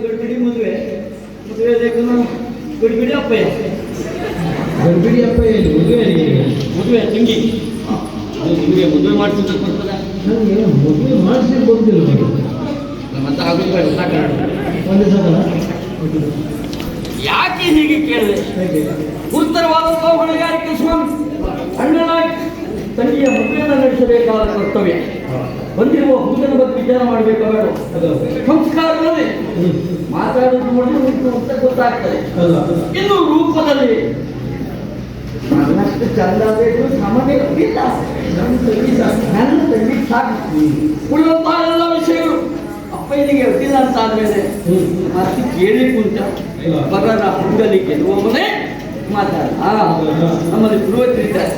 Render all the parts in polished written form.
ಗಡ್ಬಿಡಿ ಮದುವೆ ಮದುವೆ ಗಡ್ಬಿಡಿ ಅಪ್ಪಯ್ಯ ಗರ್ಭಿಣಿ ಅಪ್ಪ ಏನು ಮದುವೆ ತಂಗಿ ನಿಮಗೆ ಮದುವೆ ಮಾಡಿಸಿದ್ದಕ್ಕೆ ಬರ್ತದೆ ನನಗೆ ಮದುವೆ ಮಾಡಿಸಿ ಗೊತ್ತಿಲ್ಲ ಮತ್ತೆ ಆಗುತ್ತೆ ಒಂದು ಸಲ ಯಾಕೆ ಹೀಗೆ ಕೇಳಿದೆ ಗುರುತರವಾದ ಹೊಣೆಗಾರಿಕೆ ಸ್ವಾಮಿ ಅಣ್ಣನಾಗಿ ತಂಗಿಯ ಮದುವೆಯನ್ನು ನಡೆಸಬೇಕಾದ ಕರ್ತವ್ಯ ಬಂದಿರುವ ಹುಡುಗನ ಬಗ್ಗೆ ವಿಚಾರ ಮಾಡಬೇಕು ಬೇಡ ಸಂಸ್ಕಾರದಲ್ಲಿ ಮಾತಾಡೋದು ನೋಡಿ ಅಂತ ಗೊತ್ತಾಗ್ತದೆ ಇನ್ನು ರೂಪದಲ್ಲಿ ನನ್ನಷ್ಟು ಚಂದ ಬೇಕು ನಮಗೆ ಇಲ್ಲ ನನ್ನ ತಂಗಿ ಸಾಕು ಉಳಿದಂತಹ ಎಲ್ಲ ವಿಷಯಗಳು ಅಪ್ಪಯ್ಯನಿಗೆ ಗೊತ್ತಿಲ್ಲ ಅಂತ ಆದ್ಮೇಲೆ ಮತ್ತೆ ಕೇಳಿ ಕುಂತ ಮಗನ ಹುಡುಗಲಿಕ್ಕೆ ಒಬ್ಬನೇ ಮಾತಾಡ ನಮ್ಮಲ್ಲಿ ಪುರೋಹಿತರಿದ್ದಾರೆ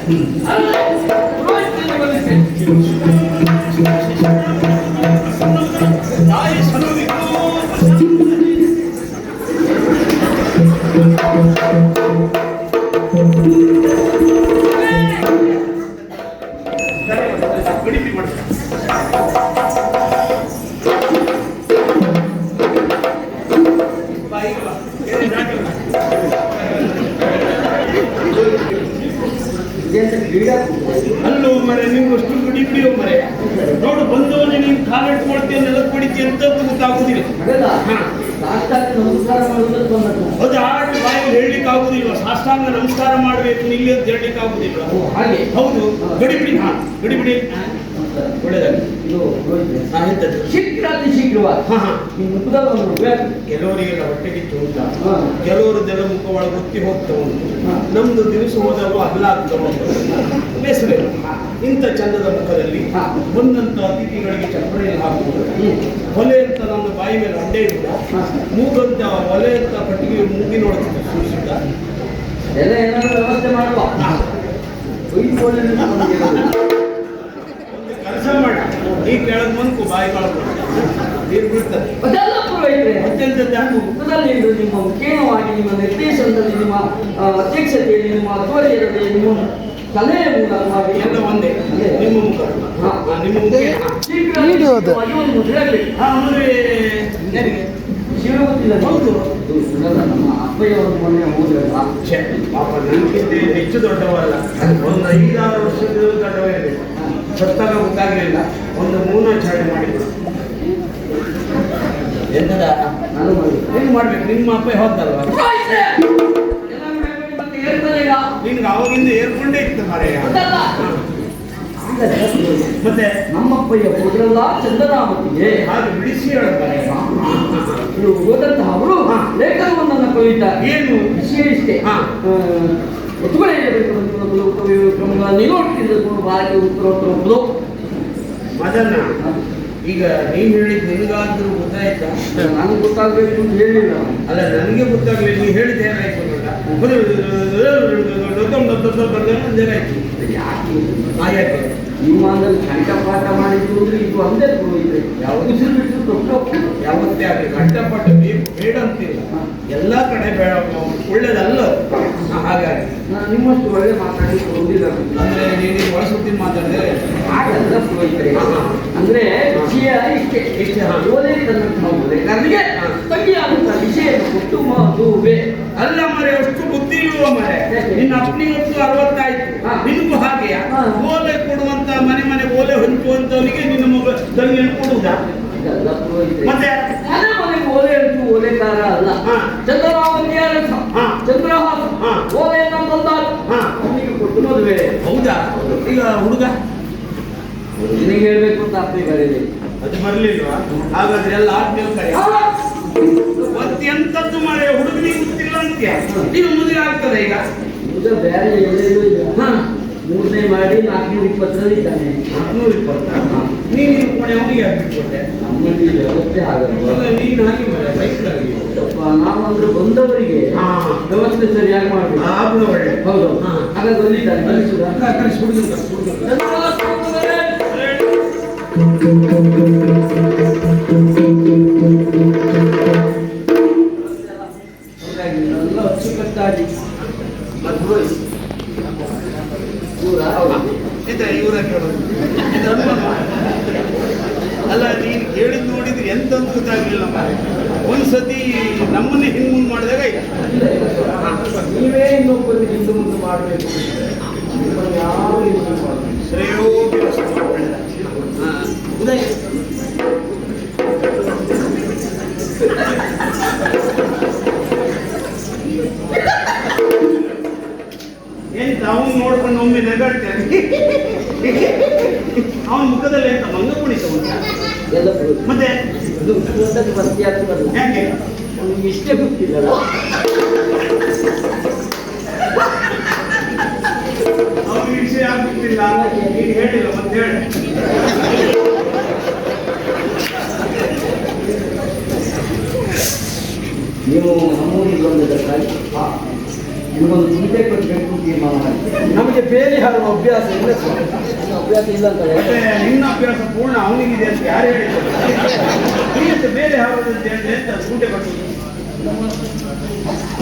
ಅಲ್ಲೋ ಮರೆ ನಿಮ್ಗಷ್ಟು ಗುಡಿ ಬಿಡಿಯೋ ಮರೆ ನೋಡು ಬಂದವನೇ ನೀನು ಕಾಲಿಟ್ಟು ಕೊಡ್ತೀಯ ನೆಲಕ್ಕೆ ಹೊಡಿತೀಯ ಅಂತ ಗೊತ್ತಾಗುದಿಲ್ಲ. ಅದು ಆಟ ಬಾಯಿ ಹೇಳಲಿಕ್ಕೆ ಆಗುದಿಲ್ಲ. ಸಾಷ್ಟಾಂಗ ನಮಸ್ಕಾರ ಮಾಡಬೇಕು ಇಲ್ಲಿ ಅಂತ ಹೇಳಲಿಕ್ಕೆ ಆಗುದಿಲ್ಲ. ಹೌದು ಗಡಿಬಿಡಿ. ಗಡಿಬಿಡಿ ಒಳ್ಳೆದಾಗಿ ಶೀಘ್ರ ಅತಿ ಶೀಘ್ರವಾಗಿ ಕೆಲವರಿಗೆಲ್ಲ ಹೊಟ್ಟೆಗಿತ್ತು ಉಂಟ, ಕೆಲವರದ್ದೆಲ್ಲ ಮುಖ ಒಳಗೆ ಗೊತ್ತಿ ಹೋಗ್ತಾ ಉಂಟು. ನಮ್ದು ದಿವಸ ಹೋದಾಗ ಅಲ್ಲ ಆಗ್ತಾ ಉಂಟು. ಬೇಸರ ಇಂಥ ಚಂದದ ಮುಖದಲ್ಲಿ ಬಂದಂತ ಅತಿಥಿಗಳಿಗೆ ಚಪ್ಪರೆಯಲ್ಲಿ ಹಾಕುವುದು, ಒಲೆ ಅಂತ ನಮ್ಮ ಬಾಯಿ ಮೇಲೆ ಅಂಡೆ ಇಲ್ಲ, ಮೂಗಂತ ಒಲೆ ಅಂತ ಕಟ್ಟಿಗೆ ಮೂಗಿನೊಳಗೆ ಸೂಚಿಸಿದ್ದ ಎಲ್ಲ ಏನಾದರೂ ವ್ಯವಸ್ಥೆ ಮಾಡುವ ಕೆಲಸ ಮಾಡಿ ಈ ಕೆಳಗೆ ಬಂದು ಬಾಯಿ ಕಳ್ಕೊಂಡು ನೀರು ಬಿಡ್ತಾರೆ. ಅದೆಲ್ಲ ಪುರೋಹಿತರೆ ನಿಮ್ಮ ಮುಖೇನವಾಗಿ ನಿಮ್ಮ ನಿರ್ದೇಶನದಲ್ಲಿ ನಿಮ್ಮ ಅಧ್ಯಕ್ಷತೆಯಲ್ಲಿ ನಿಮ್ಮ ಅಧ್ವರ್ಯದಲ್ಲಿ ನಿಮ್ಮ ಸಲಹೆ ಮೂಲಕವಾಗಿ ಎಲ್ಲ ಒಂದೇ ನಿಮ್ಮ ಮುಖ ನಿಮ್ಮ ಮುಖ ಶಿವಗುತ್ತಿಲ್ಲ. ಹೌದು ನಮ್ಮ ಅಪ್ಪಯ್ಯವರು ಮೊನ್ನೆ ಹೋದ್ರಲ್ಲ, ಪಾಪ ನನಗಿಂತ ಹೆಚ್ಚು ದೊಡ್ಡವಲ್ಲ, ಒಂದು 5-6 ವರ್ಷದ ದೊಡ್ಡವೇ ಬೇಕು. ಸತ್ತಾಗ ಗೊತ್ತಾಗಲಿಲ್ಲ, ಒಂದು ಮೂನಾಚರಣೆ ಮಾಡಿದ್ರು. ಎಂತದ ನಾನು ಏನು ಮಾಡ್ಬೇಕು? ನಿಮ್ಮ ಅಪ್ಪ ಹೋದಲ್ವ, ನಿನ್ಗೆ ಅವಾಗಿಂದ ಏರ್ಕೊಂಡೇ ಇತ್ತು ಮಾರಾಯ. ಮತ್ತೆ ನಮ್ಮಪ್ಪಯ್ಯ ಹೋದ್ರಲ್ಲ ಚಂದನಾಮತಿಗೆ ಹಾಗೆ ಬಿಡಿಸಿ ಹೇಳ್ತಾರೆ. ನೀವು ಹೋದಂತಹ ಅವರು ಲೇಖನವನ್ನ ಕಲಿತಾರೆ. ಏನು ವಿಷಯ ಇಷ್ಟೇ, ಒತ್ತುಗಳೇ ನೀನು ಭಾರತೀಯ ಉತ್ತರೋತ್ತರಬಹುದು. ಮದನ ಈಗ ನೀನು ಹೇಳಿದ್ ನಿನಗಾದ್ರೂ ಗೊತ್ತಾಯ್ತಾ? ನನಗೆ ಗೊತ್ತಾಗಬೇಕು ಅಂತ ಹೇಳಿಲ್ಲ. ಅಲ್ಲ, ನನಗೆ ಗೊತ್ತಾಗ್ಲಿಲ್ಲ. ನೀವು ಹೇಳಿದ ಹೇಗಾಯ್ತು ಯಾಕೆ ನಿಮ್ಮ ಅಂದ್ರೆ ಕಂಠಪಾಠ ಮಾಡಿದ್ರು ಅಂದ್ರೆ ಇದು ಒಂದೇ ಪುರೋಹಿತರೆ ಯಾವುದು ಬಿಟ್ಟು ದೊಡ್ಡ ಯಾವತ್ತೇ ಆಗಲಿ ಕಂಠಪಾಠ ಬೇಕು ಬೇಡ ಅಂತಿಲ್ಲ, ಎಲ್ಲ ಕಡೆ ಬೇಡ, ಒಳ್ಳೇದಲ್ಲ. ಹಾಗಾಗಿ ನಾನು ನಿಮ್ಮಷ್ಟು ಒಳ್ಳೆ ಮಾತಾಡಿ ಕೊಡುವುದಿಲ್ಲ. ಅಂದ್ರೆ ನೀನು ಒಳಸುತ್ತಿ ಮಾತಾಡಿದ್ರೆ ಹಾಗಲ್ಲ ಪುರೋಹಿತರೆ, ಅಂದ್ರೆ ವಿಷಯ ಇಷ್ಟೇ ಓದೇ ನನಗೆ ತಂಗಿಯಾದಂಥ ವಿಷಯ ಕೊಟ್ಟು ಮದುವೆ ಅಲ್ಲ ಮರೆ, ಅಷ್ಟು ಬುದ್ಧಿ ಇರುವ ಮರೆ. ನಿನ್ನ ಅಪ್ಪನಿಗಂತೂ 60 ಆಯ್ತು, ನಿನಗೂ ಹಾಗೆಯಾ? ಓಲೆ ಕೊಡುವಂತ ಮನೆ ಓಲೆ ಹಂಚುವಂತವರಿಗೆ ನಿನ್ನ ಮಗ ತಂಗಿಯನ್ನು ಕೊಡುವುದಾ? ಮತ್ತೆ ಮನೆಗೆ ಓಲೆ ಹಂಚು ಓಲೆಕಾರ ಅಲ್ಲ, ಚಂದ್ರರಾಮನ್ಯಾರ ಚಂದ್ರಹಾಸ ಓಲೆಯನ್ನ ತಂದಾರು ಕೊಟ್ಟು ಮದುವೆ. ಹೌದಾ? ಈಗ ಹುಡುಗ ನಿನಗೆ ಹೇಳ್ಬೇಕು ಅಂತ ಅಪ್ಪನಿಗೆ ಬರೀಲಿ, ಅದು ಬರಲಿಲ್ವಾ? ಹಾಗಾದ್ರೆ ಎಲ್ಲ ಆದ್ಮೇಲೆ ಕಡೆ ಎಂತದ್ದು ಮರೆ, ಹುಡುಗನಿಗೆ ಗೊತ್ತಿಲ್ಲ ಅಂತ್ಯ. ನೀನು ಮದುವೆ ಆಗ್ತದೆ ಈಗ? ಈಗ ಬೇರೆ ಎಲ್ಲೆಲ್ಲೂ ಇಲ್ಲ. 3ನೇ ಮಾಡಿ 420 ಇದ್ದಾನೆ. 420? ನೀನು ಕೊನೆ ಅವನಿಗೆ ಹಾಕಿಕೊಟ್ಟೆ. ನಮ್ಮಲ್ಲಿ ವ್ಯವಸ್ಥೆ ಆಗಲ್ಲ. ನೀನು ಹಾಕಿ ಮರೆ ಬೈಕ್ಲಾಗಿ ನಾವಂದ್ರೆ ಬಂದವರಿಗೆ ವ್ಯವಸ್ಥೆ ಸರಿಯಾಗಿ ಮಾಡಬೇಕು. ಆಗ್ಲೂ ಒಳ್ಳೆ. ಹೌದು, ಹಾಗಾಗಿ ಬಂದಿದ್ದಾನೆ. ಎಲ್ಲ ಅಚ್ಚುಕಟ್ಟಾಗಿ ಇವರು ದೂರ ಕೇಳೋದು ಅಲ್ಲ, ನೀನು ಕೇಳಿದ್ ನೋಡಿದ್ರೆ ಎಂತಂತ ಗೊತ್ತಾಗ್ಲಿಲ್ಲ ಮಾರೆ. ಒಂದ್ಸತಿ ನಮ್ಮನ್ನೇ ಹಿಂದೆ ಮಾಡಿದಾಗ ನೀವೇ ಇನ್ನೊಬ್ಬರಿಗೆ ಹಿಂದೆ ಮುಂದೆ ಮಾಡಬೇಕು. ಯಾವ ಶ್ರೇಯೋ ಉದಯ ಎಂತ ಅವನು ನೋಡ್ಕೊಂಡು ಒಮ್ಮೆ ನೆಗಾಡ್ತೇನೆ. ಅವನ ಮುಖದಲ್ಲಿ ಎಂತ ಮಂಗ ಕುಣಿತ ಎಲ್ಲ ಮತ್ತೆ ಅದು ಬರ್ತಿ ಆಗ್ತದಲ್ಲ, ಯಾಕೆ ಅವ್ನಿಗೆ ಇಷ್ಟೇ ಗೊತ್ತಿಲ್ಲಲ್ಲ. ಅವನಿಗೆ ವಿಷಯ ಆಗುತ್ತಿಲ್ಲ, ಈಗ ಹೇಳಿಲ್ಲ ಮತ್ತೆ ಹೇಳಿ. ನೀವು ನಮ್ಮೂರಿಗೆ ಬಂದದಕ್ಕಾಗಿ ನಿಮಗೊಂದು ಚಿಂತೆ ಕೊಡಬೇಕು ತೀರ್ಮಾನ ಮಾಡಿ. ನಮಗೆ ಬೇರೆ ಹಾಡುವ ಅಭ್ಯಾಸ ಇಲ್ಲ, ಅಭ್ಯಾಸ ಇಲ್ಲ ಅಂತ ಮತ್ತೆ ನಿನ್ನ ಅಭ್ಯಾಸ ಪೂರ್ಣ ಅವನಿಗಿದೆ ಅಂತ ಯಾರು ಹೇಳಿದ್ರು? ಬೇರೆ ಹಾಕೋದಂತೆ ಅಂತ ಸೂಟೆ ಕೊಟ್ಟು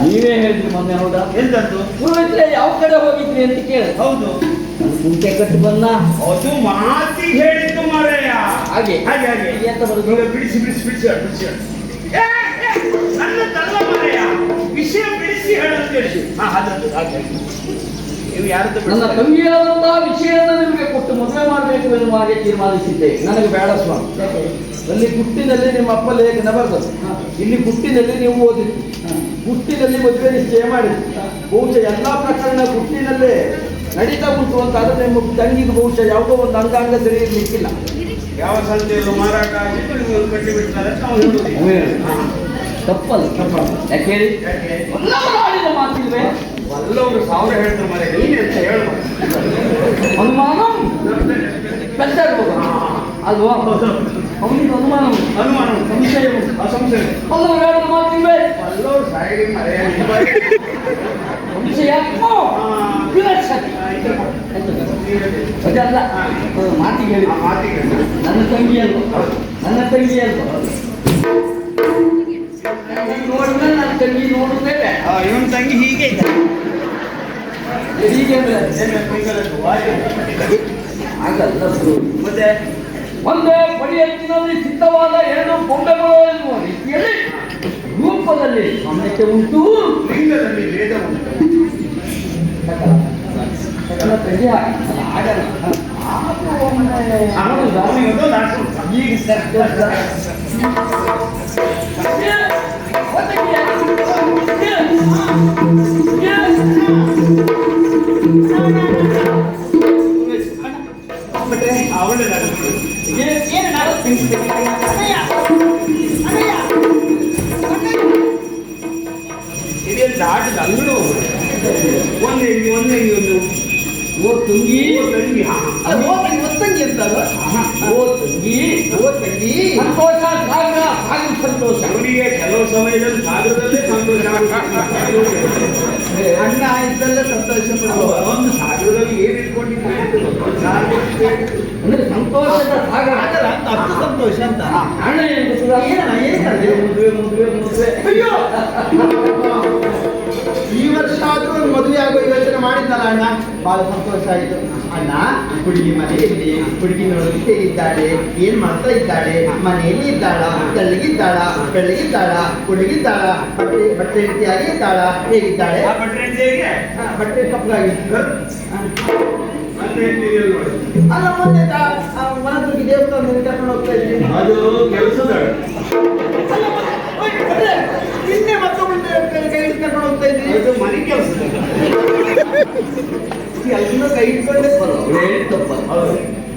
ನೀವೇ ಹೇಳಿದ್ರಿ ಮೊನ್ನೆ, ಹೌದಾ? ಎಂತದ್ದು? ಪುರೋಹಿತರೆ ಯಾವ ಕಡೆ ಹೋಗಿದ್ರಿ ಅಂತ ಕೇಳಿ. ಹೌದು, ಕುಂಟೆ ಕಟ್ಟು ಬಂದ. ಅದು ಮಾತಿ ಹೇಳಿದ್ದು ಮಾರಯ್ಯ. ಹಾಗೆ ಹಾಗೆ ಹಾಗೆ ಎಂತ ಬರುದು? ಈಗ ಬಿಡಿಸಿ ಬಿಡಿಸಿ ಬಿಡಿಸಿ ಬಿಡಿಸಿ ನನ್ನ ತಲ್ಲ ಮಾರಯ್ಯ, ವಿಷಯ ಬಿಡಿಸಿ ಹೇಳಂತೇಳಿ. ಅದದ್ದು ಹಾಗೆ ನೀವು ಯಾರದ್ದು ನನ್ನ ತಂಗಿಯಾದಂತಹ ವಿಷಯವನ್ನು ನಿಮಗೆ ಕೊಟ್ಟು ಮದುವೆ ಮಾಡಬೇಕು ಎನ್ನುವ ಹಾಗೆ ತೀರ್ಮಾನಿಸಿದ್ದೆ. ನನಗೆ ಬೇಡ ಸ್ವಾಮಿ. ಅಲ್ಲಿ ಹುಟ್ಟಿನಲ್ಲಿ ನಿಮ್ಮ ಅಪ್ಪ ಲೇಖನ ಬರ್ತದೆ, ಇಲ್ಲಿ ಹುಟ್ಟಿನಲ್ಲಿ ನೀವು ಓದಿದ್ರಿ, ಹುಟ್ಟಿನಲ್ಲಿ ಮದುವೆ ನಿಶ್ಚಯ ಮಾಡಿದ್ರಿ. ಬಹುಶಃ ಎಲ್ಲ ಪ್ರಕರಣ ಹುಟ್ಟಿನಲ್ಲೇ ನಡೀತಾ ಉಂಟು ಅಂತ ಆದರೆ ನಿಮ್ಮ ತಂಗಿಗೆ ಬಹುಶಃ ಯಾವುದೋ ಒಂದು ಅಂಗಾಂಗ ಸರಿ ಇರ್ಲಿಕ್ಕಿಲ್ಲ. ಯಾವ ಸಂತೆಯಲ್ಲೂ ಮಾರಾಟ ಆಗಿದ್ದು ನೀವು ಕಟ್ಟಿ ಬಿಡ್ತಾರೆ ನಾವು ಹೇಳುದು ತಪ್ಪಲ್ಲ. ಯಾಕೆ ಹೇಳಿ? ಆಡಿದ ಮಾತಿಲ್ವೇ? ಎಲ್ಲವರು 1000 ಹೇಳ್ತಾರೆ ಮರೆ, ನೀನೆ ಅಂತ ಹೇಳ್ಬೋದು. ಅನುಮಾನ ಪೆದ್ದ ಅಲ್ವಾ? ಅವನಿಗೆ ಅನುಮಾನ, ಅನುಮಾನ ಸಂಶಯ, ಅಸಂಶಯ. ಎಲ್ಲವರು ಆಡಿದ ಮಾತಿಲ್ವೇ? ಎಲ್ಲರೂ ಸಾಯಿಗೆ ಮರೆ ಸಂಶಯ ಅದಲ್ಲ ಮಾತಿಗೆ ಹೇಳಿ. ಮಾತಿಗೆ ನನ್ನ ತಂಗಿ ಅಲ್ವ, ನನ್ನ ತಂಗಿ ಅಲ್ವ ನೋಡಿದ್ರೆ ನನ್ನ ತಂಗಿ ನೋಡುತ್ತೇವೆ. ಇವನ್ ತಂಗಿ ಹೀಗೆ ಇದ್ದಾರೆ. ಹೀಗೆ ಅಂದ್ರೆ ಆಗಲ್ಲ. ಮತ್ತೆ ಒಂದೇ ಪಡಿಯತ್ತಿನಲ್ಲಿ ಸಿದ್ಧವಾದ 2 ಕೊಂಬೆಗಳು ಎನ್ನುವ ರೀತಿಯಲ್ಲಿ ರೂಪದಲ್ಲಿ ಸಾಮ್ಯತೆ ಉಂಟು. ಲಿಂಗದಲ್ಲಿ ಭೇದ ಉಂಟು. ನನ್ನ ತಂಗಿ ಆಗಲ್ಲ. ಈಗ ಇದೆಲ್ಲ ದಾಟಿದ ಅಂಗಡಿ ಒಂದು ಓ ತಂಗಿ, ತಂಗಿ ಒತ್ತಂಗಿ ಅಂತ ಓ ತಂಗಿ, ಓ ತಂಗಿ ಸಂತೋಷ ಸಾಗರ ಸಾಗರ ಸಂತೋಷ. ಅವರಿಗೆ ಕೆಲವು ಸಮಯದಲ್ಲಿ ಸಾಗರದಲ್ಲೇ ಸಂತೋಷ ಅಣ್ಣ ಇದ್ದಲ್ಲೇ ಸಂತೋಷ ಒಂದು ಸಾಗರದಲ್ಲಿ ಏನ್ ಇಟ್ಕೊಂಡಿದ್ರೆ ಅಂದ್ರೆ ಸಂತೋಷದ ಸಾಗರ ಅಷ್ಟು ಸಂತೋಷ ಅಂತ. ಅಣ್ಣ ಮದುವೆ ಅಯ್ಯೋ ಈ ವರ್ಷ ಆದ್ರೂ ಒಂದು ಮದುವೆ ಆಗೋ ಯೋಚನೆ ಮಾಡಿದ್ದಲ್ಲ ಅಣ್ಣ, ಬಹಳ ಸಂತೋಷ ಆಯಿತು. ಅಣ್ಣ, ಹುಡುಗಿ ಮನೆಯಲ್ಲಿ ಹುಡುಗಿ ನೋಡೋದಕ್ಕೆ ಹೇಗಿದ್ದಾಳೆ, ಏನ್ ಮಾಡ್ತಾ ಇದ್ದಾಳೆ, ಮನೆಯಲ್ಲಿ ಇದ್ದಾಳ, ತೆಳ್ಳಗಿದ್ದಾಳ, ಬೆಳ್ಳಗಿದ್ದಾಳ, ಹುಡುಗಿದ್ದಾಳ, ಬಟ್ಟೆ ರೀತಿಯಾಗಿ ಇದ್ದಾಳ, ಹೇಗಿದ್ದಾಳೆ? ಆ ಭಟ್ರೆ ಅಂತ ಹೇಗೆ ಬಟ್ಟೆ ಕಪ್ಪಗಾಗಿ ಮತ್ತೆ ನೋಡಿ ಅಲ್ಲ, ಮೊನ್ನೆ ಮನದುರ್ಗಿ ದೇವಸ್ಥಾನದಲ್ಲಿ ಕರ್ಕೊಂಡು ಹೋಗ್ತಾ ಇದ್ದೀನಿ. ಅದು ಕೆಲಸದ ನಿನ್ನೆ ಮತ್ತೊಬ್ಬ ಕೈ ಕರ್ಕೊಂಡು ಹೋಗ್ತಾ ಇದ್ದೀನಿ. ಅದು ಮನೆ ಕೆಲಸದ ಎಲ್ಲ ಕೈ ಇಟ್ಕೊಂಡೇ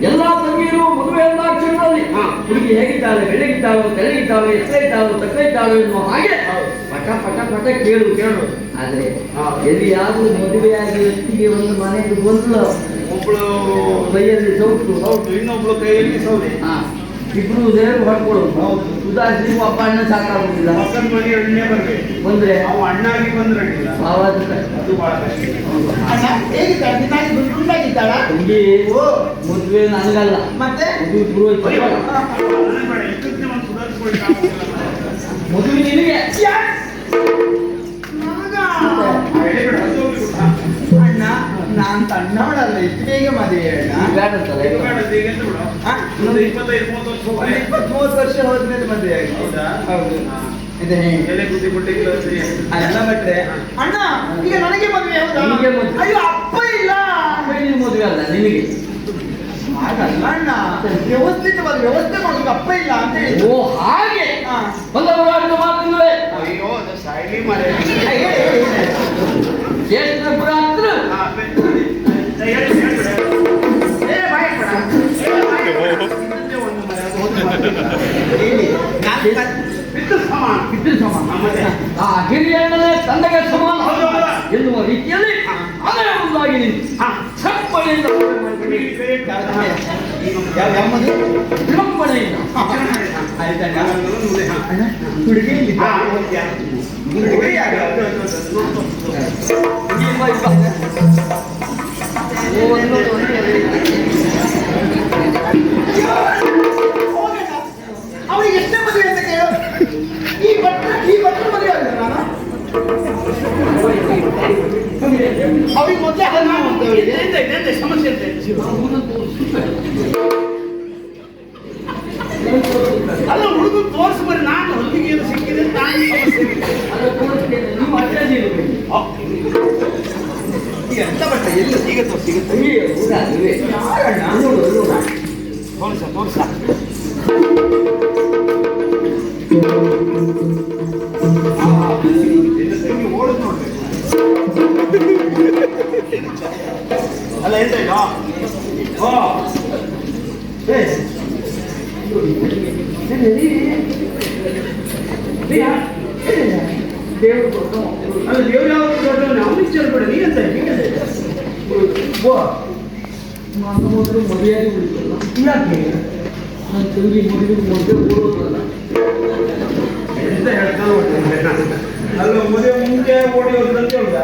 ಎಲ್ಲ ತಂಗಿಯರು ಮದುವೆ ಅಂದಾಕ್ಷರದಲ್ಲಿ ಹುಡುಗಿ ಹೇಗಿದ್ದಾಳೆ, ಬೆಳಗಿದ್ದಾಳು, ತೆಳಗಿದ್ದಾಳು, ಎತ್ತರಿದ್ದಾಳು, ತಕ್ಕರಿದ್ದಾಳು ಎನ್ನುವ ಹಾಗೆ ಪಟ ಪಟ ಪಟ ಕೇಳು. ಆದ್ರೆ ಎಲ್ಲಿಯಾದ್ರೂ ಮದುವೆಯಾಗಿ ವ್ಯಕ್ತಿಗೆ ಒಂದು ಮನೆಗೆ ಬಂದು ಒಬ್ಳು ಕೈಯಲ್ಲಿ ಸೌಟು, ಹೌದು, ಇನ್ನೊಬ್ಳು ಕೈಯಲ್ಲಿ ಸೌದೆ. ಇಬ್ರು ದೇವರು ಹೊಡ್ಕೊಳ್ಳೋದು. ಹೌದು, ಸುಧಾರಿಸಿ ಅಪ್ಪ ಅಣ್ಣ ಸಾಕಾಗುದಿಲ್ಲ. ಮಕ್ಕಳ ಮನೆ ಅಣ್ಣೆ ಬರ್ಬೇಕು ಬಂದ್ರೆ ಅವು ಅಣ್ಣಾಗಿ ಬಂದ್ರಂಗಿಲ್ಲ, ಆವಾಜ ಅದು ಬಹಳ ಕಷ್ಟ. ಅಣ್ಣ, ಹೇಗಿದ್ದಾಳೆ? ದಿನಾಗಿ ಗುಂಡಾಗಿದ್ದಾಳ? ತಂಗಿ ಮದುವೆ ನನಗಲ್ಲ, ಮತ್ತೆ ಮದುವೆ ಪುರೋಹಿತ. ನನಗೆ ಬೇಡ, ಇಷ್ಟೊತ್ತಿಗೆ ಒಂದು ಸುಧಾರಿಸ್ಕೊಳ್ಳಿ ಮದುವೆ ನಿನಗೆ ನನಗ? ಬೇಡ, ಅದು ಹೋಗ್ಲಿ ಗೊತ್ತಾ? ಅಣ್ಣ, ನಾನ್ ಸಣ್ಣವಳಲ್ಲ ಇಷ್ಟು ಬೇಗ ಮದುವೆ ಅಣ್ಣ ಬೇಡಂತಲ್ಲ ಇದು ಬೇಡ, ಇದು ಈಗ ಎಂತ ಬಿಡು? ಒಂದು 25-30 ವರ್ಷ ಹೋಗ್ಲಿ. 20-30 ವರ್ಷ ಹೋದ್ಮೇಲೆ ಮದುವೆ ಆಗಿ ಹೌದಾ? ಹೌದು ಇದು ಹೇಗೆ ಎಲೆ ಬುದ್ಧಿ ಕೊಟ್ಟಿಲ್ಲ ಸರಿ. ಅಲ್ಲ ಭಟ್ರೆ ಅಣ್ಣ ಈಗ ನನಗೆ ಮದುವೆ ಹೌದಾ ನಿನಗೆ ಮದುವೆ. ಅಯ್ಯೋ ಅಪ್ಪ ಇಲ್ಲ ನಿನ್ನ ಮದುವೆ ಅಲ್ಲ ನಿನಗೆ. ಹಾಗಲ್ಲ ಅಣ್ಣ ವ್ಯವಸ್ಥಿತವಾಗಿ ವ್ಯವಸ್ಥೆ ಮಾಡೋದು ಅಪ್ಪ ಇಲ್ಲ ಅಂತ ಹೇಳಿ ಓ ಹಾಗೆ ಹಾ. ಬಲ್ಲವರಾದ ಮಾತುಗಳೇ ಅಯ್ಯೋ ಅದು ಸಾಯ್ಲಿ ಮಾರ್ರೆ. ಜ್ಯೇಷ್ಠಪುರ ಹತ್ರ ಹಾ, ಹೇಳಿ, ಹೇಳ್ಬಿಡು. ಏ, ಬಾಯ್ ಬಿಡ. ಏ, ಬಾಯ್ ಬಿಡ. ಇನ್ನೊಂದೇ ಒಂದು ಮಾರ್ರೆ, ಅದು ಒಂದು ಮಾತು. ಹೇಳಿ ನಾನು ಬಿಟ್ಟು ಸಮಾನ. ಇದ್ರ ಸಮಾನ. ಮತ್ತೆ? ಆ ಹಿರಿಯಣ್ಣನೇ ತಂದೆಗೆ ಸಮಾನ ಹೌದು, ಹೌದು. ಎನ್ನುವ ರೀತಿಯಲ್ಲಿ ಅದೇ ಮುಂದಾಗಿ ನಿಂತು ಚಪ್ಪಣೆಯಿಂದ ಮದುವೆ ಮಾಡಿಕೊಳ್ಳಿ. ಯಾವ ಮದುವೆ ಚಪ್ಪಣೆಯಿಂದ ಆಯ್ತಣ್ಣ ಹಾ. ಅಣ್ಣ ಹುಡುಗಿ ಇಲ್ಲಿ ಹಾ, ಓಕೆ. ಹುಡುಗಿ ಯಾರು ಅವನಿಗೆ ಎಷ್ಟೇ ಮದುವೆ ಅಂತ ಕೇಳು ಈ ಭಟ್ರು ಮದುವೆ ಅಲ್ಲ ನಾನು ಅವ್ರಿಗೆ ಮೊದಲೇ ಹಣ ಅಂತ ಅವರಿಗೆ ಇದೆಂತ ಸಮಸ್ಯೆ ಅಂತ ಅಲ್ಲ ಹುಡುಗ ತೋರಿಸ್ ಬರೀ ನಾನು ಹೊಲಿಗೆ ಏನು ಸಿಕ್ಕಿದೆ ಅಂತ ನಾನು ಸಮಸ್ಯೆ ನೀವು ಅಡ್ರೆಸ್ ಇರಬೇಕು. ಈಗ ಎಂತ ಭಟ್ಟ ಎಲ್ಲ ಈಗ ಸಿಗುತ್ತೆ ಯಾರಣ್ಣ ತೋರ್ಸ ಓಡುದು ನೋಡ್ಬೇಕು ಅಲ್ಲ ಎಂತ ಇಲ್ಲ ಓ ಏ ದೇವರು ಕೊಟ್ಟು ಅಲ್ಲ ದೇವ್ರು ಯಾವಾಗ ದೊಡ್ಡವನು ಅವನು ವಿಚಾರ ಬೇಡ ನೀ ಅಂತ ನಾನು ಮೊದಲು ಮದುವೆಯಾಗಿ ಉಳಿತಲ್ಲ. ಯಾಕೆ ನನ್ನ ತಂಗಿ ಮದುವೆ ಮೊದಲು ಓಡೋದಲ್ಲ. ಎಂತ ಹೇಳ್ತಾನೆ ಅಲ್ಲ ಮದುವೆ ಮುಂಚೆ ಓಡಿ ಹೋದಂತ ಹೇಳ್ದ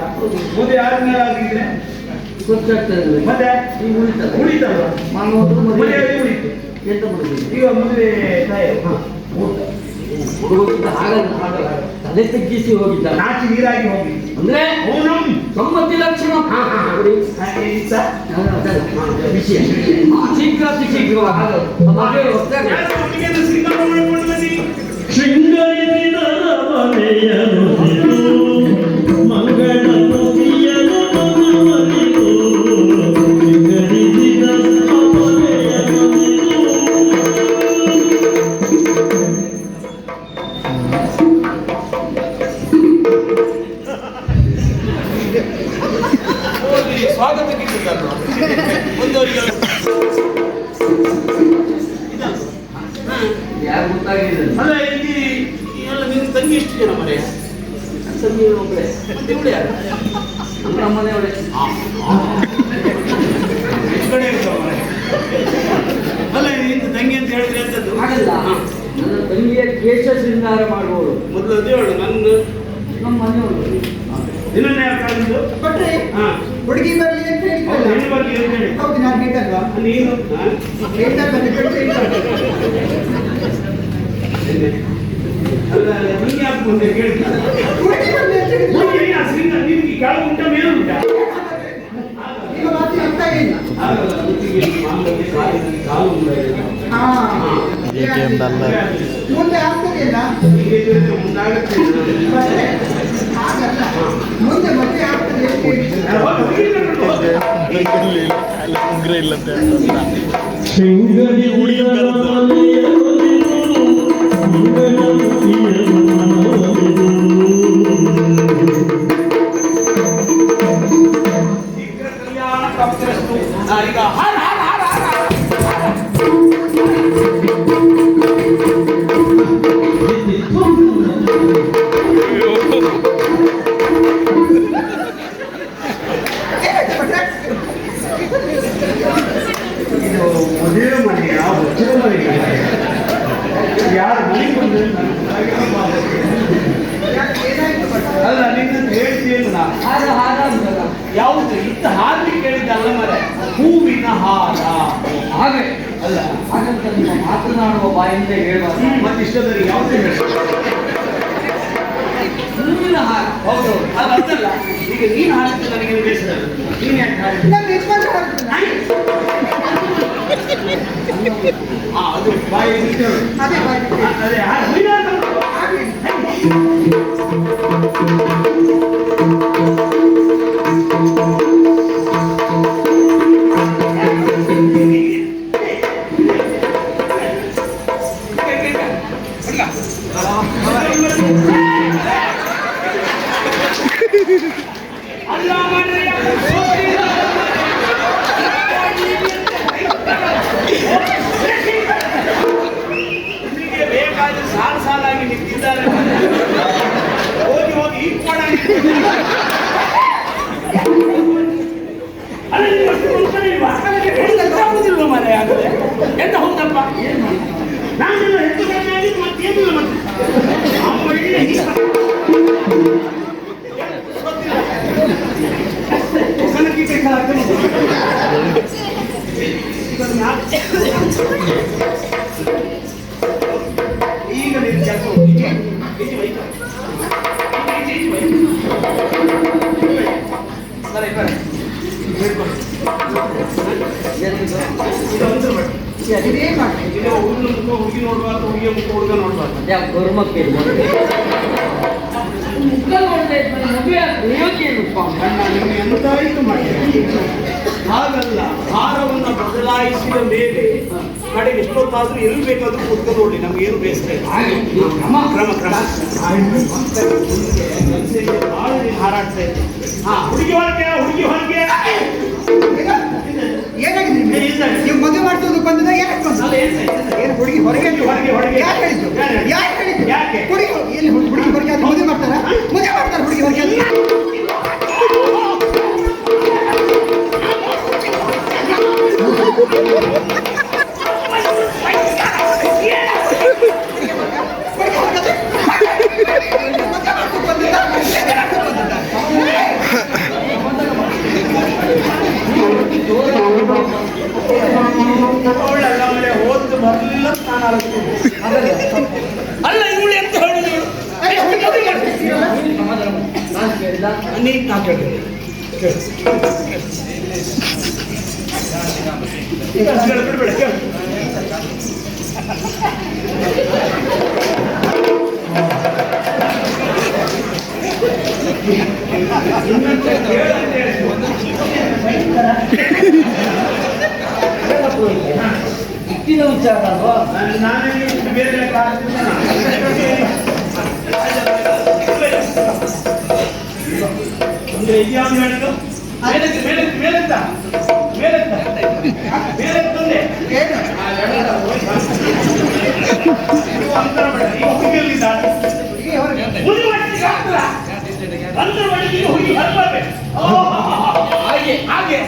ಮದುವೆ ಆದ್ಮೇಲೆ ಆಗಿದ್ರೆ ಗೊತ್ತಾಗ್ತದೆ ಮತ್ತೆ ಈಗ ಉಳಿತಲ್ಲ. ಉಳಿತಲ್ವ ನಾನು ಮೊದಲು ಮದುವೆ ಮದುವೆ ಉಳಿತು ಎಂತ ಮಾಡುದು ಈಗ ಮದುವೆ ತಾಯಿ ಹಾಗಲ್ಲ ತಲೆ ತಗ್ಗಿಸಿ ಹೋಗಿದ್ದ. ನಾಚಿ ನೀರಾಗಿ ಹೋಗಿ ಅಂದ್ರೆ ಓನಂ ಸಂಪತ್ತಿ ಲಕ್ಷಣ ನೋಡಿ. ವಿಷಯ ಶೀಘ್ರವಾಗಿ ಮದುವೆ ಹೊತ್ತಾಗ ಶ್ರೀಕಾಂತ ಮಾಡಿಕೊಂಡು ಬನ್ನಿ ಶೃಂಗರಿಸಿದ ಮನೆಯನು ಮಂಗಳ ಮುಗಿಯಲು ಮನವರಿತು ಶೃಂಗರಿಸಿದ ಮನೆಯನು ಸ್ವಾಗತಕ್ಕೆ ಒಂದವರಿಗೆ ಯಾರು ಗೊತ್ತಾಗಿದೆ ಅಲ್ಲ ಇಲ್ಲಿ ಎಲ್ಲ ನಿನ್ನ ತಂಗಿ ಎಷ್ಟು ಜನ ಮನೆ ತಂಗಿ ಒಬ್ಬಳೆ ಮತ್ತೆ ಇವಳು ಯಾರು ನಮ್ಮ ಮನೆಯವಳೆ. ಈ ಕಡೆ ಇರ್ತಾವ ಮನೆ ಅಲ್ಲ ನಿನ್ನ ತಂಗಿ ಅಂತ ಹೇಳಿದ್ರೆ ಅಂತದ್ದು ಹಾಗಲ್ಲ ನನ್ನ ತಂಗಿಯ ಕೇಶ ಶೃಂಗಾರ ಮಾಡುವವರು ಮೊದಲು ಅದೇ ಹೇಳು ನನ್ನ ನಮ್ಮ ಮನೆಯವರು. ನಿನ್ನನ್ನು ಯಾರು ಕಾಣಿದ್ದು ಭಟ್ರೆ ಹಾ ಹುಡುಗಿ ಬರ್ಲಿ ಅಂತ ಹೌದು ಹೇಳಿದ್ರಲ್ಲ ಹೆಣ್ಣು ಬರ್ಲಿ ಅಂತ ಹೇಳಿ ಹೌದು ನಾನು ಹೇಳ್ತಲ್ವಾ ನೀನು ಹಾ? ಅಲ್ಲ ನೀನು ಯಾಕೆ ಮುಂದೆ ಕೇಳ್ತೀನಿ ನಿನಗೆ ಕೆಳಗೆ ಉಂಟ ಮೇಲೆ ಉಂಟ ಈಗ ಮಾತ್ರ ಅರ್ಥ ಆಗಿಲ್ಲ ಆಗಲ್ಲ ಮುತ್ತಿಗೆ ಮಾಂಗಲ್ಯ ಕಾಲಿನಲ್ಲಿ ಕಾಲು ಉಂಟಾಗಿದೆ ಹಾ ಮುಂದೆ ಆಗ್ತದೆಯಲ್ಲ ಹೀಗೆ ತಿಳಿದ್ರೆ ಮುಂದಾಗತ್ತೆ ಭಟ್ರೆ ಹಾಗಲ್ಲ ಮುಂದೆ ಮತ್ತೆ ಆಗ್ತದೆ ಅಂತ ಹೇಳಿದ್ರು ಶೃಂಗರಿ ಉಳಿದ ಮನೆಯನು ಮಂಗಳ ಮುಗಿಯಲು ಮನವರಿತು ಶೀಘ್ರ ಕಲ್ಯಾಣ ಪ್ರಾಪ್ತಿರಸ್ತು ಈಗ ಹಾರ ಹಾರ ಹಾರ ಇದು ಮದುವೆ ಮನೆಯ ಹೊಚ್ಚರ ಮನೆಗೆ ಯಾರು ಮನೆಗೆ ಬಂದ್ರೆ ಏನಾಯ್ತು ಭಟ್ರೆ ಅಲ್ಲ ನಿನ್ನನ್ನು ಹೇಳ್ತೀನಿ ನಾನು ಹಾರ ಹಾರ ಅಂತಲ್ಲ ಯಾವುದು ಇತ್ತ ಹಾರ್ಲಿ ಕೇಳಿದ್ದಲ್ಲ ಮರ ಹೂವಿನ ಹಾರ ಹಾಗೆ ಅಲ್ಲ ಹಾಗಂತ ನಿಮ್ಮ ಮಾತನಾಡುವ ಬಾಯಿಂದ ಹೇಳುವ ಮತ್ತೆ ಇಷ್ಟದಲ್ಲಿ ಯಾವುದೇ ಹೇಳಿ ಹೂವಿನ ಹೂವಿನ ಹಾರ. ಹೌದು. ಅದು ಅದಲ್ಲ. ಈಗ ನೀನು ಹಾಡಿದ್ರೆ ನನಗೆ ಬೇಸರ. ನೀನು ಯಾಕೆ ಹಾಡಿದ್ರೆ? ನಮ್ಮ ಯಜಮಾನ್ರು ಹಾಡ್ತಾರೆ. ಅದು ಬಾಯಿ ಬಿಟ್ಟು. ಅದೇ ಬಾಯ್ಬಿಟ್ಟು. ಅದೇ ಹೂವಿನ ಹಾರ. ಅಲ್ಲ ಮಾಡ್ರಿ ನಿಮಗೆ ಬೇಕಾದ ಸಾಲಾಗಿ ನಿಂತಿದ್ದಾರೆ. ಹೋಗಿ ಹೋಗಿ ಈ ಕೊಡ ಅಲ್ಲ ನೀವು ಅಷ್ಟು ಉಳ್ಕೊಳ್ಳಿಲ್ವಾ? ಎಂತ ಮನೆ ಆಗದೆ ಎಂತ ಹೌದಪ್ಪ. ನಾನೆಲ್ಲ ಹೆಚ್ಚು ಕಡಿಮೆ ಆಗಿದ್ದು ಮತ್ತೇನಿಲ್ಲ. ಮತ್ತೆ ಅಮ್ಮ ಒಳ್ಳೆ ಈಗ ನಿನ್ನ ಕೆಲಸ ಇದೇನ್ ಮಾಡ್ತೀವಿ? ಹುಡುಗಿ ನೋಡ್ಬಾರ್ದು, ಹುಡುಗಿಯ ಮುಖ ಹುಡುಗ ನೋಡ್ಬಾರ್ದು. ಮುಖ ನೋಡ್ತಾ ಇದ್ಮೇಲೆ ಮದುವೆ ಯೋಗ್ಯನು ಅಣ್ಣ ನೀವು ಎಂತಾಯಿತು ಮಾಡಿ. ಹಾಗಲ್ಲ, ಹಾರವನ್ನು ಬದಲಾಯಿಸಿದ ಮೇಲೆ ಕಡೆಗೆ ಎಷ್ಟೊತ್ತಾದ್ರೂ ಎಲ್ಲಿ ಬೇಕಾದ್ರೂ ಕುತ್ಕೊಂಡು ನೋಡಿ, ನಮ್ಗೇನು ಬೇಸರ ಇಲ್ಲ. ಕ್ರಮ ಹಾರಾಡ್ತಾ ಇದ್ದೆ. ಹುಡುಗಿ ಹೊರಗೆ ಏನಾಗಿದೆ ನಿಮ್ಗೆ? ನೀವು ಮದುವೆ ಮಾಡ್ಸೋದು ಬಂದಾಗ ಏನಕ್ಕೆ ಬಂತು? ಏನು ಹುಡುಗಿ ಹೊರಗೆ ಅಂತ ಹೊರಗೆ. ಯಾರು ಹೇಳಿದ್ದು? ಯಾರು ಹೇಳಿದ್ದು? ಯಾಕೆ? ಹುಡುಗಿ ಎಲ್ಲಿ ಹುಡುಗಿ ಹೊರಗೆ ಅದು ಮದುವೆ ಮಾಡ್ತಾರ? ಮದುವೆ ಮಾಡ್ತಾರೆ ಹುಡುಗಿ ಹೊರಗೆ ಅಂತ. ಅವಳೆ ಓದ್ದು ಬರಲಿಲ್ಲ, ನಾನು ಅಲ್ಲ ಇವಳು ಎಂತ ಹೇಳುದು? ನೀನು ನಾ ಕೇಳಿದೆ ಬಿಡ್ಬೇಡ ಕೇಳು. ಇಟ್ಟಿನ ವಿಚಾರ ಅಲ್ವಾ? ನಾನೇ ಬೇರೆ ಅಂದ್ರೆ ಇದ್ಯಾವ್ದು ಹೇಳಿದ್ದು? ಮೇಲೆತ್ತಂದೆ ಅಂತರ ಬೇಡ. ಈ ಹುಡುಗಿಯಲ್ಲಿದ್ದಾಳೆ ಹುಡುಗಿ ಮಾಡಿದ್ರೆ ಆಗ್ತದ? ಅಂತರ ಮಾಡಿದ್ರೆ ಹುಡುಗಿ ಬರ್ಬಾರ್ಬೇಕು. ಹಾಗೆ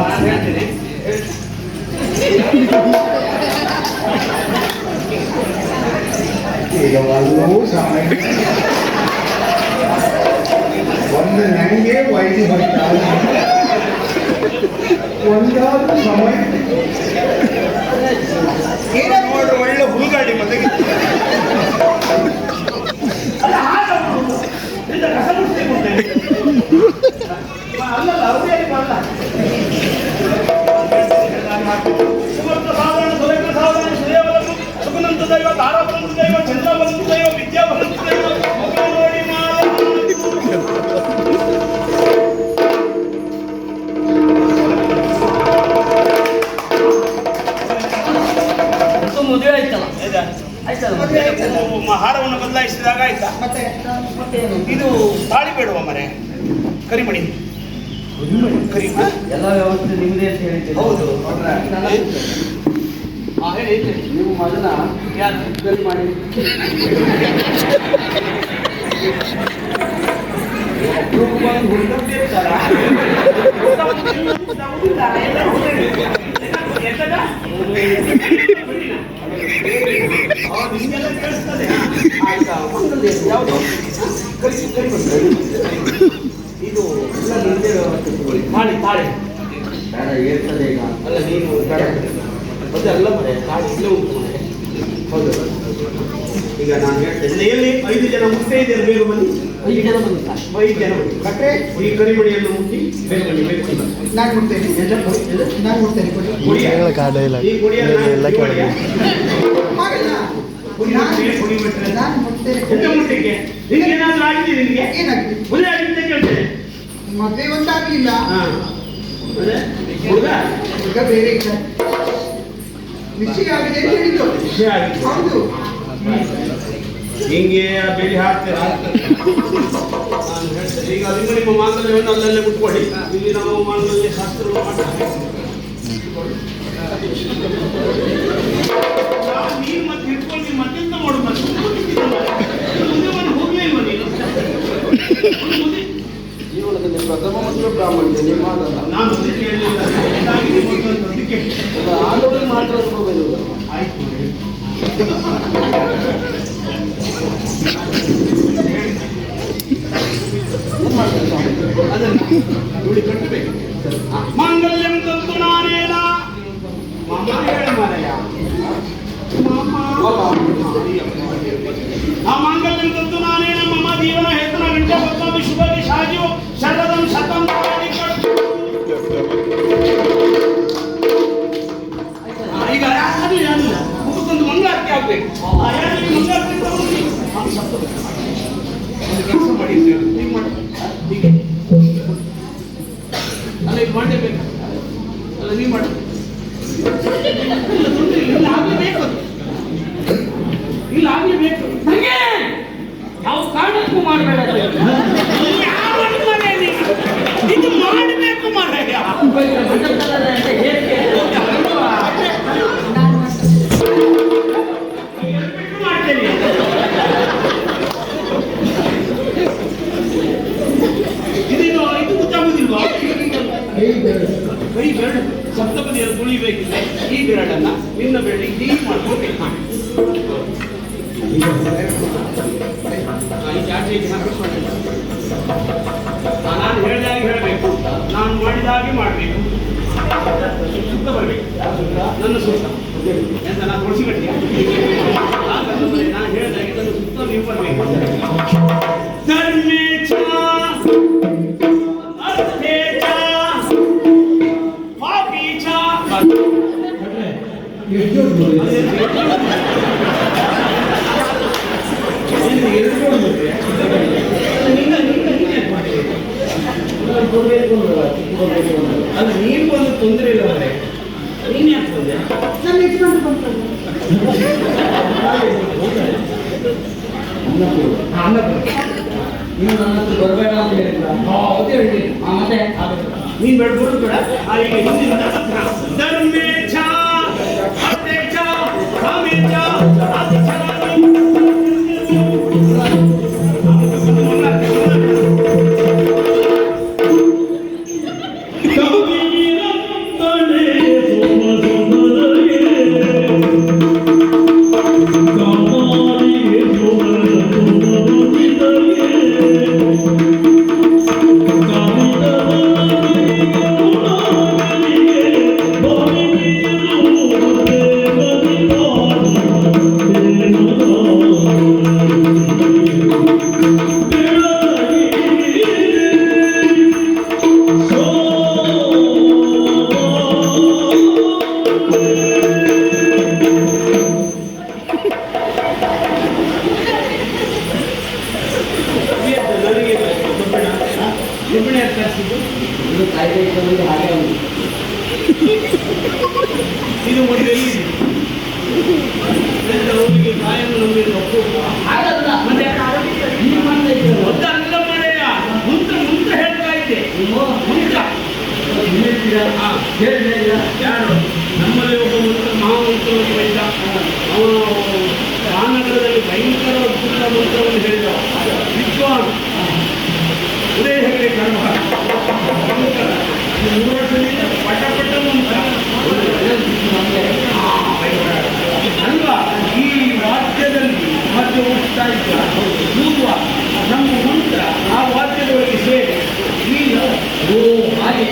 ನಾನು ಹೇಳ್ತೀನಿ. ಈಗ ಎಲ್ಲವೂ ಸಮಯ ಒಂದು ನನಗೆ ವೈದ್ಯ ಬರ್ತಾರೆ ಒಂದಾದ್ರೂ ಸಮಯ ನೋಡ್ರಿ ಒಳ್ಳೆ ಹುಡುಗಾಡಿ ಮತ್ತೆ ಅಲ್ಲ ಕಸ ಮುಡ್ತೇನೆ ಅಲ್ಲಲ್ಲ ಅವ್ರೇ ಅಲ್ಲ ಸುಮರ್ಥ ಸಾಧಾರಣ ಸುರೇಖ ಸಾಧಾರಣ ಶ್ರೇಯವಲಂಬು ಸುಗುಣಂತ ದೈವ ತಾರಾಪರಂತ ದೈವ ಚಂದ್ರಬಲಂತ ದೈವ ವಿದ್ಯಾಬಲಂತ ದೈವ ನೋಡಿ ಮದುವೆ ಆಯ್ತಲ್ಲ ಆಯ್ತಲ್ಲ. ಹಾರವನ್ನು ಬದಲಾಯಿಸಿದಾಗ ಆಯ್ತಾ? ಮತ್ತೇನು? ಇದು ತಾಳಿ ಬೇಡುವ ಮರೆ ಕರಿಮಣಿ ಕರಿ ಎಲ್ಲ ವ್ಯವಸ್ಥೆ ನಿಮ್ಮದೇ ಅಂತ ಹೇಳ್ತೀವಿ. ಹೌದು. ಹೇಳಿ ನೀವು ಮೊದಲ ಯಾರು ಗಲ್ಲಿ ಮಾಡಿ ಇದು ತಾಳಿ ತಾಳಿ ಹೇಳ್ತದೆ ಈಗ ಅಲ್ಲ ನೀನು ಅದೆಲ್ಲ ಮನೆ ತಾಳಿ ಇಲ್ಲೇ ಉಂಟು ಮನೆ ಹೌದು. ಈಗ ನಾನು ಹೇಳ್ತೇನೆ, ಎಲ್ಲಿ 5 ಜನ ಮುತ್ತೈದೆಯರು ಬೇಗ ಬನ್ನಿ. 5 ಜನ ಬಂದು ಸರ್. 5 ಜನ ಬನ್ನಿ. ಭಟ್ರೆ, ಈ ಕರಿಮಣಿಯನ್ನು ಮುಟ್ಟಿ ಬೇಗ ಬನ್ನಿ, ಬೇಗ ಬನ್ನಿ. ನಾನು ಮುಟ್ತೇನೆ. ನಾನು ಮುಟ್ತೇನೆ. ಕೊಡಿ. ಕೊಡಿಯ? ಈ ಕೊಡಿಯ ಮಾಡಿಲ್ಲ. ಕೊಡಿ ಬಿಟ್ರೆ ನಾನು ಮುಟ್ತೇನೆ. ಎಂತ ಮುಟ್ಟಿಗೆ? ನಿನ್ಗೆ ಏನಾದ್ರೂ ಆಗಿದೆ? ನಿನ್ಗೆ ಏನಾಗಿದೆ? ಮದುವೆ ಆಗಿದೆ ಕೇಳ್ತೇನೆ. ಮದುವೆ ಒಂದಾಗಲಿಲ್ಲ. ಹಾ, ಅದೇ ಹುಡುಗ ಈಗ ಬೇರೆ ಇದ್ದಾರೆ. ನಿಶ್ಚಯ ಆಗಿದೆ ಅಂತ ಹೇಳಿದ್ದು. ವಿಷಯ ಆಗಿದೆ. ಹೌದು. ಹಿಂಗೆ ಬೆಳಿ ಹಾಕ್ತೀರಾ? ನಾನು ಹೇಳ್ತೇನೆ, ಈಗ ನಿಮ್ಮ ಮಾಂಗಲ್ಯವನ್ನು ಅಲ್ಲಲ್ಲೇ ಬಿಟ್ಕೊಳ್ಳಿ. ಇಲ್ಲಿ ನಾವು ಮಾಂಗಲ್ಯ ಶಾಸ್ತ್ರವನ್ನು ಮಾಡ್ತೇವೆ. ನೀನು ಮತ್ತೆ ಹಿಡ್ಕೊಂಡು ನೀವು ಮತ್ತೆಂತ ಮಾಡೋದು? ಮತ್ತೆ ಮುಂದೆ ಬಂದು ಹೋಗ್ಲೇ ಇಲ್ವ ನೀನು? ಜೀವನದಲ್ಲಿ ಪ್ರಥಮ ಮತ್ತು ಪ್ರಾಮಾಣಿಕ ನಿಮ್ಮ ನಾನು ಮುಂದೆ ಕೇಳಲಿಲ್ಲ. ಆದವರು ಮಾತ್ರ ಅನುಭವ ಇರುವುದು. ಆಯ್ತು. ಅದನ್ನ ನೋಡಿ ಕಟ್ಟಬೇಕು. ಮಾಂಗಲ್ಯಂ ತಂತು ನಾನೇನ ಮಾಮ ಹೇಳ ಮಾರಯ್ಯ. ಆ ಮಾಂಗಲ್ಯಂ ತಂತು ನಾನೇನ ಮಮ ಜೀವನ ಹೇತನ ಗಂಟೆ ಪದ್ಮಾಭಿ ಶುಭಗೆ ಶಾಜಿಯು ಶರದಂ ಶತಂ ಈಗ ಯಾರು ಯಾರಿಲ್ಲ ಮುಖಕ್ಕೊಂದು ಮಂಗಾರತಿ ಆಗ್ಬೇಕು. ಯಾರಿಗೆ ಮಂಗಾರತಿ ತಗೊಂಡು ಒಂದು ಕೆಲಸ ಮಾಡಿ ನೀವು ಮಾಡಿ ಹೀಗೆ ಅಲ್ಲ ಇದು ಮಾಡಲೇಬೇಕು. ಅಲ್ಲ ನೀವು ಮಾಡಿ ಇಲ್ಲ ಆಗಲೇಬೇಕು. ಇಲ್ಲ ಆಗಲೇಬೇಕು. ಹಂಗೆ ನಾವು ಕಾರಣಕ್ಕೂ ಮಾಡಬೇಡ. ಯಾವ ಮನೆ ನೀವು? ಇದು ಮಾಡಬೇಕು ಮಾರಯ್ಯ. ಮಾಡ್ತೇನೆ. ಇದು ಗೊತ್ತಾಗುದಿಲ್ವಾ? ಕೈ ಬೆರಳು ಸಪ್ತಪದಿಯಲ್ಲಿ ತುಳಿಬೇಕಿದೆ. ಈ ಬೆರಳನ್ನ ನಿನ್ನ ಬೆರಳಿಗೆ ಹೀಗೆ ಮಾಡ್ಕೋಬೇಕು. ನಾನು ಹೇಳಿದಾಗೆ ಹೇಳಬೇಕು, ನಾನು ಮಾಡಿದಾಗೆ ಮಾಡಬೇಕು. ಸುತ್ತ ಬರಬೇಕು. ನನ್ನ ಸುತ್ತ ಎಂತ ನಾನು ಹೊಡಿಸಿಬಿಟ್ಟಿಯ? ನಾನು ಹೇಳಿದಾಗೆ ನನ್ನ ಸುತ್ತ ನೀವು ಬರಬೇಕು. ಧರ್ಮೇಚ್ಛ ಅರ್ಥೇಚ್ಛ ಪಾಪೀಚ್ಛ. ಅದು ನೀವು ಒಂದು ತೊಂದರೆ ಇಲ್ಲ ಮರೆ. ನೀನ್ ಯಾಕೆ ಬಂದೆ? ನನ್ನ ಇಟ್ಕೊಂಡು ಬಂದ್ಕೊಂಡು. ನೀವು ನನ್ನ ಹತ್ರ ಬರಬೇಡ ಅಂತ ಹೇಳಿದ್ರ? ಹೌದು ಹೇಳಿ. ಮತ್ತೆ ನೀನ್ ಬೆಳ್ಬೋದು ಬೇಡ. ಈಗ ಹಿಂದಿನ ಧರ್ಮೇಚ್ಛ ಅರ್ಥೇಚ್ಛ ಕಾಮೇಚ್ಛ ಇದು ಮದುವೆ ಅವರಿಗೆ ಕಾಯನ್ನು ನಂಬಿದ ಹಾಗಲ್ಲ. ಮತ್ತೆ ನೀವು ಮಾಡ್ತಾ ಇದ್ದೀರಲ್ಲ. ಒದ್ದ ಅಂಗ ಮಾಡೆಯ ಮುಂತ್ರ ಹೇಳ್ತಾ ಇದ್ದೆ. ಮುಂತ್ರ ಹೇಳ್ತೀರಾ? ಹೇಳಿಲ್ಲ. ಯಾರು ನಮ್ಮಲ್ಲಿ ಒಬ್ಬ ಮಂತ್ರ ಮಹಾಮಂತ್ರ ಇದ್ದ. ಅವನು ಮಹಾನಗರದಲ್ಲಿ ಭಯಂಕರ ಅದ್ಭುತ ಮಂತ್ರವನ್ನು ಹೇಳಿದ ವಿದ್ವಾನ್ ಉದಯ ಹೆಗಡೆ ಕರ್ಮ 3 ವರ್ಷದಿಂದ ಪಟ ಮಂತ್ರ ಅಲ್ವಾ? ಈ ವಾದ್ಯದಲ್ಲಿ ಮಧ್ಯ ಹೋಗ್ತಾ ಇದ್ದ ಕೂಗುವ ನಮ್ಮ ಮಂತ್ರ ಆ ವಾದ್ಯದೊಳಗೆ ಸೇರಿ ಈಗ ಹಾಗೆ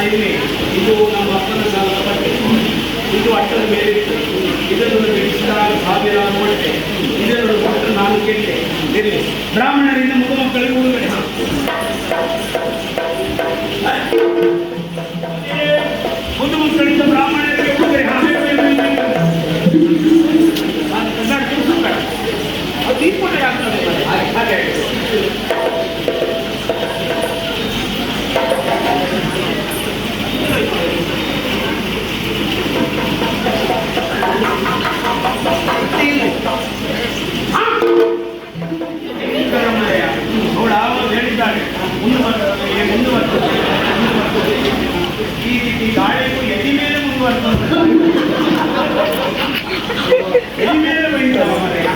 ಇಲ್ಲಿ ಇದು ನಮ್ಮ ಅಪ್ಪನ ಕಾಲದ ಬಟ್ಟೆ, ಇದು ಅಟ್ಟದ ಮೇಲಿತ್ತು, ಇದನ್ನು ಬಿಡಿಸಿದಾಗ ಸಾವಿರಾರು ಮೊಟ್ಟೆ, ಇದನ್ನು ಕೊಟ್ಟು ನಾನು ಕೆಟ್ಟೆ. ಇರಲಿ, ಬ್ರಾಹ್ಮಣರಿಂದ ಮಕ್ಕಳಿಗೆ ಉಡುಗೊರೆ. ಮಕ್ಕಳಿಂದ ಬ್ರಾಹ್ಮಣರಿಗೆ ಉಡುಗೊರೆ. ಅದು ದೀಪೋಟೆ ಆಗ್ತದೆ ಹಾಗೆ. ಅವಳು ಆವಾಗ ಹೇಳಿದ್ದಾಳೆ, ಮುಂದುವರ್ತದೆ ಈ ರೀತಿ ಗಾಳಿಗೂ ಎದಿ ಮೇಲೆ ಮುಂದುವರ್ತದೆ, ಎದಿ ಮೇಲೆ ಬೈತಾವ ಮರೆಯ.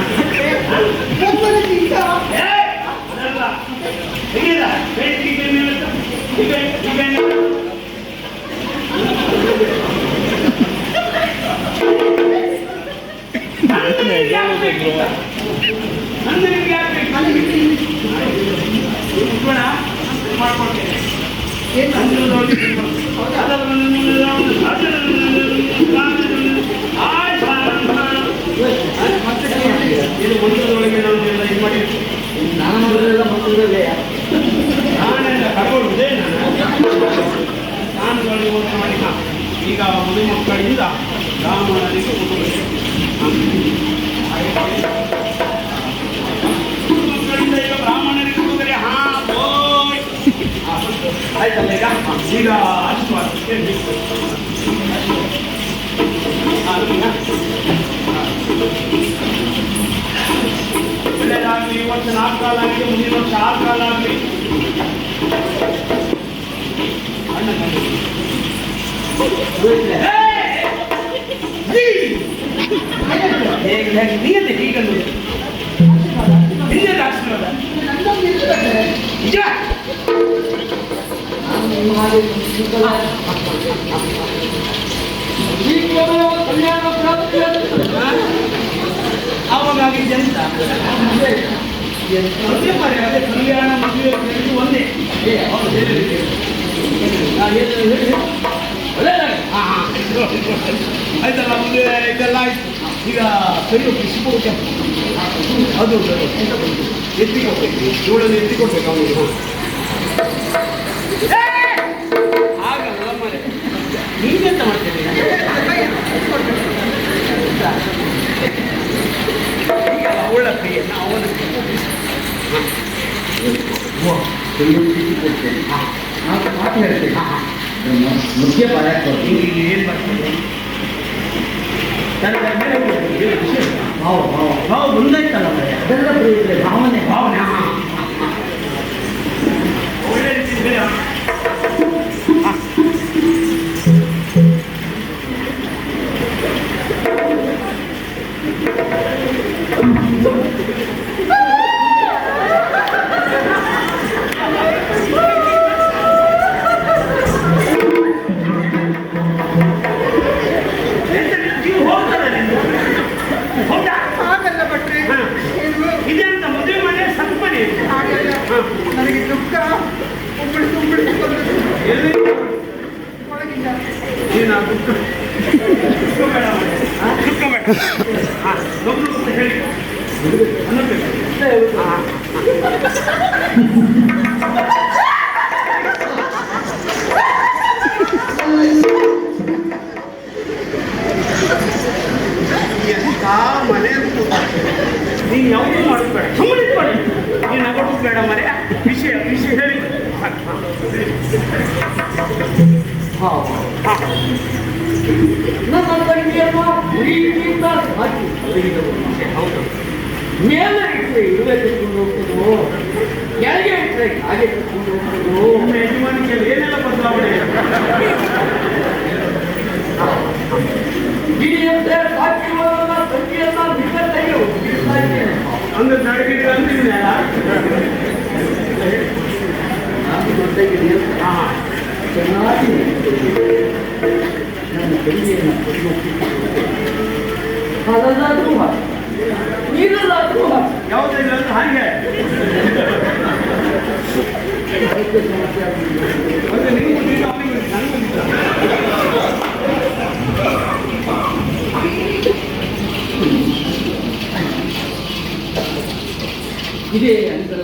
ಅದಲ್ಲ ಹೇಗಿಲ್ಲ ಬೇಡಿಕೆ ಮೇಲೆ ಈಗ ಮಾಡ್ಕೊಡ್ತೇನೆ. ಇದು ಮಂತ್ರದೊಳಗೆ ನಾವು ಇದು ಮಾಡಿರ್ತೀವಿ. ನಾನೆಲ್ಲ ಮಂತ್ರದಲ್ಲೇ ನಾನೆಲ್ಲ ತಗೊಳ್ಳುವುದೇ ನಾನು ಮಾಡಿ ಈಗ ಮದುಮಕ್ಕಳಿಂದ ಬ್ರಾಹ್ಮಣರಿಗೆ ಉಡುಗೊರೆ, ಮಕ್ಕಳಿಂದ ಈಗ ಬ್ರಾಹ್ಮಣರಿಗೆ ಉಡುಗೊರೆ. ಆಯ್ತಲ್ಲ ಈಗ ಆಶೀರ್ವಾದ ಒಳ್ಳೆಯದಾಗಲಿ. ಈ ವರ್ಷ 4 ಕಾಲ ಆಗಿದೆ, ಮುಂದಿನ ವರ್ಷ 6 ಕಾಲ ಆಗಲಿ. ಕಲ್ಯಾಣ ಪ್ರಾಪ್ತಿ ಆವಾಗಿದ್ದೆ ಅಂತ ಅದೇ ಕಲ್ಯಾಣ ಮದುವೆ ಒಂದೇ. ಆಯ್ತಲ್ಲ, ಮದುವೆ ಇದೆಲ್ಲ ಆಯ್ತು. ಈಗ ಕೈಯು ಬಿಸಿ ಕೊಡುತ್ತೆ, ಅದು ಎತ್ತಿ ಕೊಡ್ಬೇಕು, ಇವಳನ್ನು ಎತ್ತಿ ಕೊಡ್ಬೇಕು ಅವನಿಗೆ. ಹಾಗಲ್ಲ ಮರೆ, ನೀವೆಂತ ಮಾಡ್ತೇನೆ ಅವಳ ಕೈಯನ್ನು ಅವನ ಮಾತು ಹೇಳ್ತೇನೆ. ಮುಖ್ಯ ಪಾಠ ಇಲ್ಲಿ ಏನು ಬರ್ತದೆ ಭಾವ ಮುಂದಾಯ್ತಲ್ಲ ಮರೆ, ಅದೆಲ್ಲ ಪ್ರೇರಿತ ಭಾವನೆ ಭಾವನೆ. ಒಳ್ಳೆ ರೀತಿ ಇದೆಂತ ಮದುವೆ ಮನೆ ಸತ್ಮನೆ. ನನಗೆ ದುಃಖ ಉಂಬಳಿ ಉಂಬಳಿ ಎಲ್ಲಿ ಒಳಗಿಂದ ನೀನು ದುಃಖ ಬೇಡ ದುಃಖ ಬೇಡ. ಹೇಳಿ ಅನ್ನಬೇಕು. ಎಂತ ಮನೆ ನೀನು ಯಾವುದೂ ಮಾಡಬೇಡ, ಸುಮ್ಮನೆ ಮಾಡಿ. ನೀನು ನಗೋದು ಬೇಡ ಮರೆ. ವಿಷಯ ವಿಷಯ ಹೇಳಿ. ನನ್ನ ತಂಗಿಯನ್ನು ಪ್ರೀತಿಯಿಂದ ಸಾಕಿ ಹೌದು, ಮೇಲೆ ಇಟ್ಟರೆ ಇರುವೆ ತೆಗೆದುಕೊಂಡು ಹೋಗ್ತದೋ, ಕೆಳಗೆ ಇಟ್ಟರೆ ಹಾಗೆ ತೆಗೆದುಕೊಂಡು ಹೋಗ್ತದೋ. ನಿಮ್ಮ ಯಜಮಾನಿಕೆಯಲ್ಲಿ ಏನೆಲ್ಲ ಬದಲಾವಣೆ. ಹಿರಿಯಂತೆ ಸಾಕಿರುವವನ ತಂಗಿಯನ್ನ ನಿಕಟಗೆ ಒಪ್ಪಿಸ್ತಾ ಇದ್ದೇನೆ. ಅಂದ್ರೆ ನಡಗಿದ್ರೆ ಅಂತಿದ್ದೆ ನಾನು ದೊಡ್ಡ ಹಿರಿಯಂತೆ ಚೆನ್ನಾಗಿ ನನ್ನ ತಂಗಿಯನ್ನು ಅದಲ್ಲಾದ್ರೂ ನೀರಲ್ಲಾದ್ರೂ ಯಾವುದಿಲ್ಲ ಅಂದ್ರೆ ಹಾಗೆ. ಸಮಸ್ಯೆ ಆಗಿದೆ. ಮತ್ತೆ ನೀವು ಅವನಿಗೆ ನನಗೆ ಇದೇ ಅಂಕಣ